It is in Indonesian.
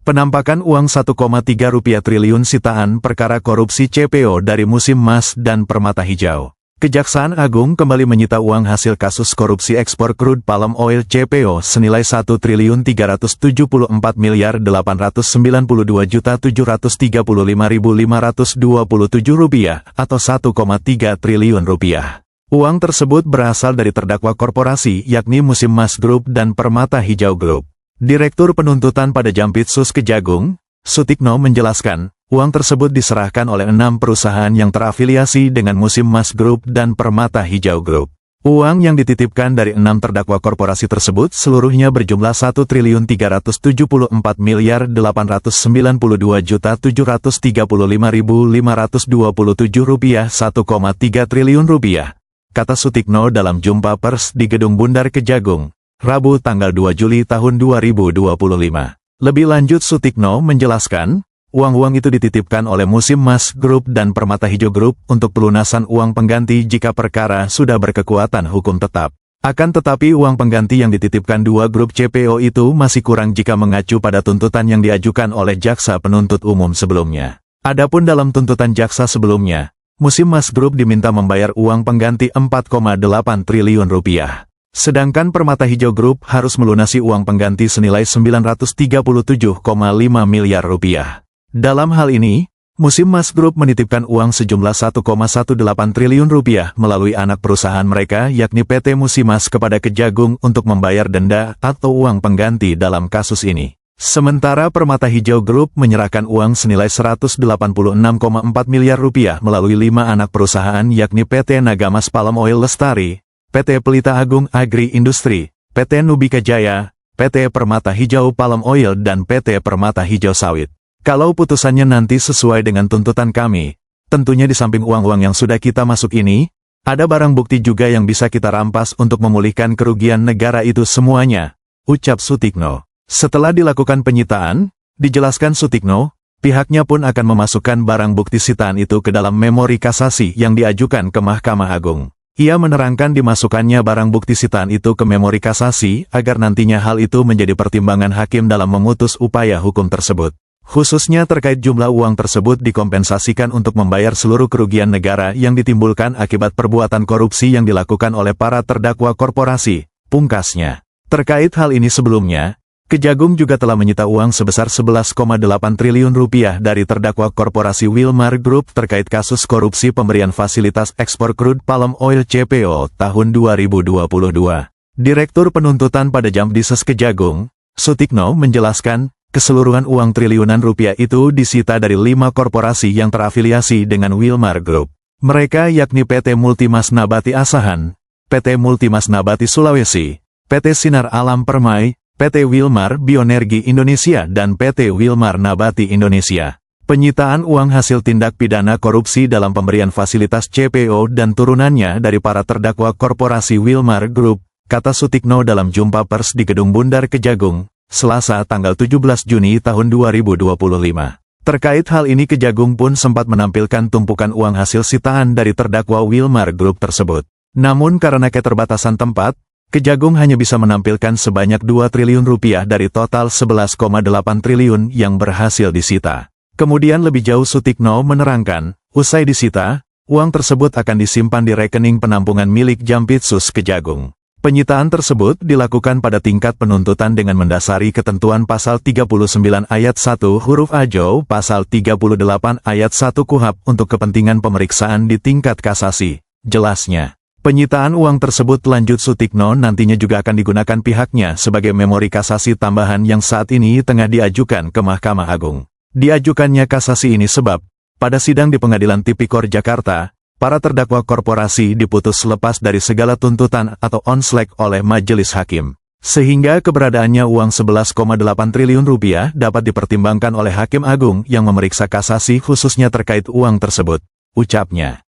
Penampakan uang Rp1,3 triliun sitaan perkara korupsi CPO dari Musim Mas dan Permata Hijau. Kejaksaan Agung kembali menyita uang hasil kasus korupsi ekspor crude palm oil CPO senilai Rp1.372.892.735.527 atau Rp1,3 triliun. Uang tersebut berasal dari terdakwa korporasi yakni Musim Mas Group dan Permata Hijau Group. Direktur Penuntutan pada Jampitsus Kejagung, Sutikno menjelaskan, uang tersebut diserahkan oleh 6 perusahaan yang terafiliasi dengan Musim Mas Group dan Permata Hijau Group. Uang yang dititipkan dari 6 terdakwa korporasi tersebut seluruhnya berjumlah Rp1.474.892.735.527 1,3 triliun, kata Sutikno dalam jumpa pers di Gedung Bundar Kejagung, Rabu tanggal 2 Juli tahun 2025. Lebih lanjut Sutikno menjelaskan, uang-uang itu dititipkan oleh Musim Mas Group dan Permata Hijau Group untuk pelunasan uang pengganti jika perkara sudah berkekuatan hukum tetap. Akan tetapi uang pengganti yang dititipkan 2 grup CPO itu masih kurang jika mengacu pada tuntutan yang diajukan oleh Jaksa Penuntut Umum sebelumnya. Adapun dalam tuntutan jaksa sebelumnya, Musim Mas Group diminta membayar uang pengganti Rp4,8 triliun. Sedangkan Permata Hijau Group harus melunasi uang pengganti senilai Rp937,5 miliar. Dalam hal ini, Musim Mas Group menitipkan uang sejumlah Rp1,18 triliun melalui anak perusahaan mereka yakni PT Musimas kepada Kejagung untuk membayar denda atau uang pengganti dalam kasus ini. Sementara Permata Hijau Group menyerahkan uang senilai Rp186,4 miliar melalui 5 anak perusahaan yakni PT Nagamas Palm Oil Lestari, PT Pelita Agung Agri Industri, PT Nubika Jaya, PT Permata Hijau Palm Oil dan PT Permata Hijau Sawit. Kalau putusannya nanti sesuai dengan tuntutan kami, tentunya di samping uang-uang yang sudah kita masuk ini, ada barang bukti juga yang bisa kita rampas untuk memulihkan kerugian negara itu semuanya, ucap Sutikno. Setelah dilakukan penyitaan, dijelaskan Sutikno, pihaknya pun akan memasukkan barang bukti sitaan itu ke dalam memori kasasi yang diajukan ke Mahkamah Agung. Ia menerangkan dimasukkannya barang bukti sitaan itu ke memori kasasi agar nantinya hal itu menjadi pertimbangan hakim dalam memutus upaya hukum tersebut. Khususnya terkait jumlah uang tersebut dikompensasikan untuk membayar seluruh kerugian negara yang ditimbulkan akibat perbuatan korupsi yang dilakukan oleh para terdakwa korporasi, pungkasnya. Terkait hal ini sebelumnya, Kejagung juga telah menyita uang sebesar Rp11,8 triliun dari terdakwa korporasi Wilmar Group terkait kasus korupsi pemberian fasilitas ekspor crude palm oil CPO tahun 2022. Direktur Penuntutan pada Jampitsus Kejagung, Sutikno menjelaskan, keseluruhan uang triliunan rupiah itu disita dari 5 korporasi yang terafiliasi dengan Wilmar Group. Mereka yakni PT Multimas Nabati Asahan, PT Multimas Nabati Sulawesi, PT Sinar Alam Permai, PT Wilmar Bioenergi Indonesia dan PT Wilmar Nabati Indonesia. Penyitaan uang hasil tindak pidana korupsi dalam pemberian fasilitas CPO dan turunannya dari para terdakwa korporasi Wilmar Group, kata Sutikno dalam jumpa pers di Gedung Bundar Kejagung, Selasa tanggal 17 Juni tahun 2025. Terkait hal ini Kejagung pun sempat menampilkan tumpukan uang hasil sitaan dari terdakwa Wilmar Group tersebut. Namun karena keterbatasan tempat, Kejagung hanya bisa menampilkan sebanyak Rp2 triliun dari total Rp11,8 triliun yang berhasil disita. Kemudian lebih jauh Sutikno menerangkan, usai disita, uang tersebut akan disimpan di rekening penampungan milik Jampitsus Kejagung. Penyitaan tersebut dilakukan pada tingkat penuntutan dengan mendasari ketentuan Pasal 39 Ayat 1 huruf A JOW Pasal 38 Ayat 1 KUHP untuk kepentingan pemeriksaan di tingkat kasasi, jelasnya. Penyitaan uang tersebut lanjut Sutikno nantinya juga akan digunakan pihaknya sebagai memori kasasi tambahan yang saat ini tengah diajukan ke Mahkamah Agung. Diajukannya kasasi ini sebab, pada sidang di Pengadilan Tipikor Jakarta, para terdakwa korporasi diputus lepas dari segala tuntutan atau onslek oleh majelis hakim. Sehingga keberadaannya uang Rp11,8 triliun dapat dipertimbangkan oleh Hakim Agung yang memeriksa kasasi khususnya terkait uang tersebut, ucapnya.